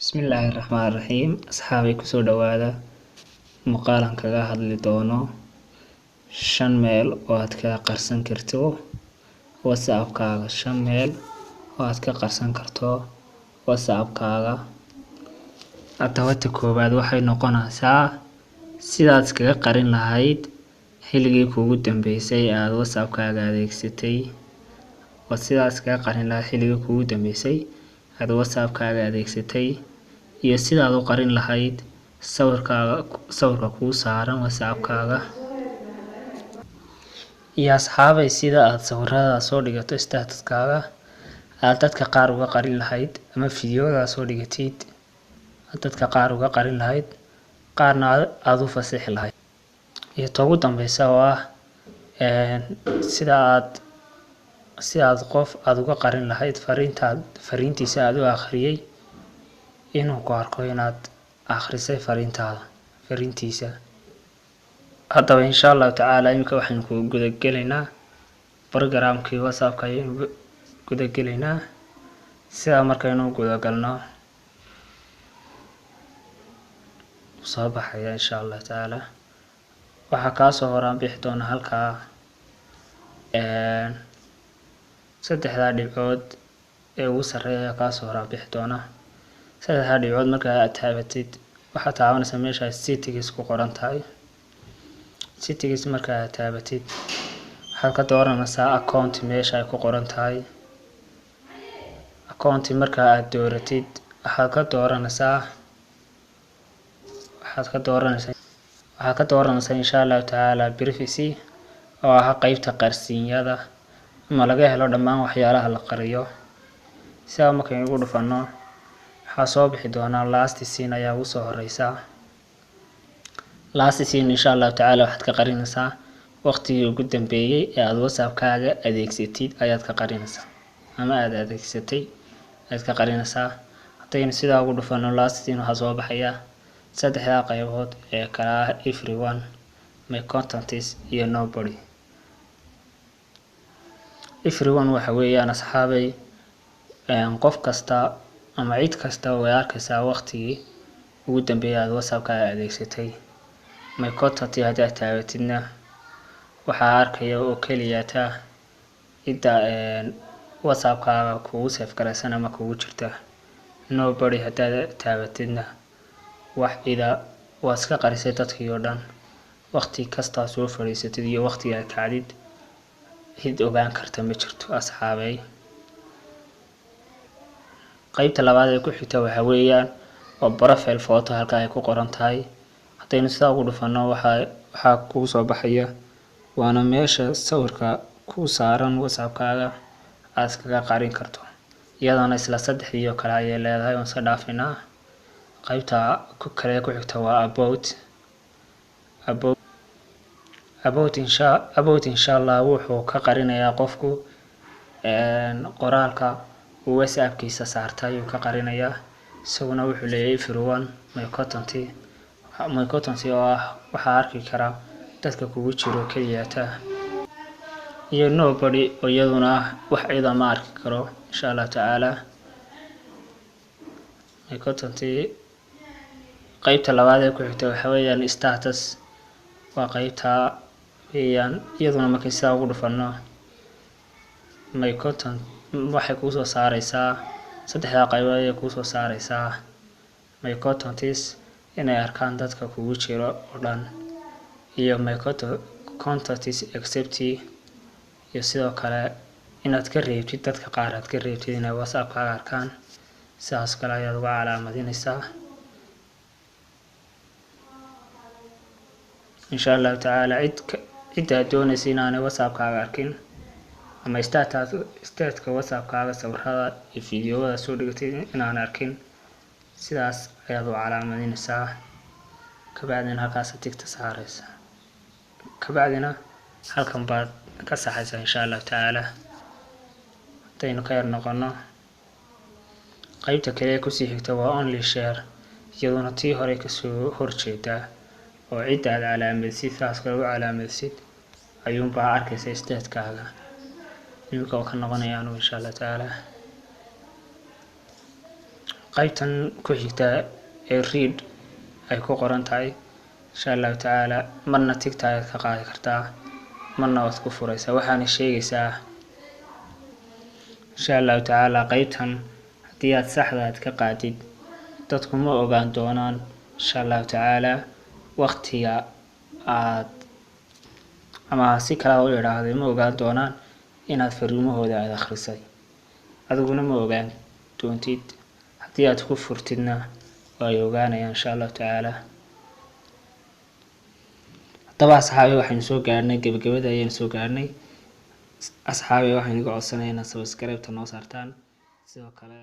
Bismillahirrahmanirrahiim. Asxaabay kusoo dhawaada muuqaalan kaga hadli doono 5 meel oo aad ka qarsan karto WhatsApp-kaaga. 5 meel oo aad ka qarsan karto WhatsApp-kaaga. Atawata koobaad waxay noqonaysaa sidaad kaga qarin lahayd xilligii kuugu dambeysay aad WhatsApp-kaaga adeegsatay. sidaas kaga qarin lahayd xilligii kuugu dambeysay aad WhatsApp-kaaga adeegsatay iyo sidaad u qarin lahayd sawirka kuu saaran WhatsApp-kaaga. iyo asxaabay sida aad sawirada soo dhigato status-kaaga aad dadka qaar uga qarin lahayd ama fiidiyoada soo dhigatid aad dadka qaar uga qarin lahayd qaarna aad u fasaxi lahayd. iyo ugu dambeysa oo ah sida aad qof aad uga qarin lahayd fariintiisa aad u akhriyay inuu ku arko inaad akhrisay fariintiisa. haddaba insha Allah tacaala imika waxaan ku guda gelaynaa programkii WhatsApp-ka ayaynu guda gelaynaa. sida markaynu guda galno soo baxaya insha Allah tacaala waxaa ka soo horaan bixi doona halkaa saddexda dhibcood ee ugu sareeya ka soo horaan bixi doona. saddexda dhibcood marka aad taabatid waxa taabanaysa meesha settings ku qoran tahay. settings marka aad taabatid waxaad ka dooranaysaa account meesha ay ku qoran tahay. account marka aad dooratid waxaad ka dooranaysaa insha Allah tacaala privacy oo ah qaybta qarsiinyada ama laga helo dhammaan waxyaalaha la qariyo. sida markaynu ugu dhufano waxaa soo bixi doona last scene ayaa ugu soo horeysa. last scene insha Allah tacaala waxaad ka qarinaysaa waqtigii ugu dambeeyay ee aad WhatsApp-kaaga adeegsatid ayaad ka qarinaysaa ama aad adeegsatay ayaad ka qarinaysaa. haddaynu sidaa ugu dhufano last scene waxaa soo baxaya saddexda qaybood ee kala ah everyone, my contacts iyo nobody. everyone waxa weeyaan asxaabay qof kasta ama cid kasta oo ay arkaysaa waqtigii ugu dambeeyay aad WhatsApp-kaaga adeegsatay. my contact haddaad taabatidna waxaa arkaya oo keliya cidda WhatsApp-kaaga kugu save garaysan ama kugu jirta. nobody haddaad taabatidna wax cida waa iska qarisay dadkii oo dhan. waqti kasta soo fadhiisatid iyo waqtiga aad kacdid cid ogaan karta ma jirto asxaabay. qaybta labaad ee ku xigta waxa weeyaan oo profile photo halka ay ku qoran tahay. haddaynu sidaa ugu dhufano waxaa kugu soo baxaya waana meesha sawirka ku saaran WhatsApp-kaaga aad iskaga qarin karto. iyadana isla saddexdii oo kale ayay leedahay oo sadhaafinaa. qaybta kale ku xigta waa about insha Allah wuxuu ka qarinayaa qofku qoraalka uu WhatsApp-kiisa saartay ayuu ka qarinayaa. isaguna wuxuu leeyahay everyone, my contact oo ah waxaa arki kara dadka kugu jiro keliya iyo nobody oo iyaduna wax cida ma arki karo insha Allah tacaala. my contact qaybta labaad ee ku xigta waxa weeyaan status waa qaybta weeyaan iyaduna markay sidaa ugu dhufano my contact waxay kuu soo saaraysaa saddexda qaybood ee kuu soo saaraysaa my contacts inay arkaan dadka kugu jiro oo dhan iyo my contacts except iyo sidoo kale inaad ka reebtid dadka qaar aad ka reebtid inay WhatsApp-kaaga arkaan. sidaas kale ayaad uga calaamadinaysaa insha Allah tacaala cidda aad doonaysa inaanay WhatsApp-kaaga arkin ama status-ka WhatsApp-kaaga sawirada iyo fiidiyoada soo dhigatay inaan arkin sidaas ayaad u calaamadinaysaa. kabacdina halkaas tigta saaraysa kabacdina halkan baad ka saxaysaa insha Allah tacaala. haddaynu ka yar noqono qaybta kale ee kusii xigta waa only share. iyaduna tii hore kasoo horjeeda oo cidda aad calaamadsid sidaas kale u calaamadsid ayuunbaa arkaysa status-kaaga. imika oo ka noqonayaan insha Allah tacaala. qaybtan ku xigta ee read ay ku qoran tahay insha allahu tacaala marna tigta ayaad ka qaadi kartaa marna waad ku furaysaa waxaana sheegaysaa insha allahu tacaala qaybtan haddii aad saxda aad ka qaadid dadku ma ogaan doonaan insha allahu tacaala waqtiga aad ama si kale u yiraahdo ma ogaan doonaan inaad fariimahooda aad akhrisay adiguna ma ogaan doontid haddii aad ku furtidna way ogaanayaan insha allahu tacaala haddaba asxaabi waxaynu soo gaarnay gabagabada ayaynu soo gaarnay asxaabi waxaynu iga codsanaynaa subscribe-ta noo saartaan sidoo kale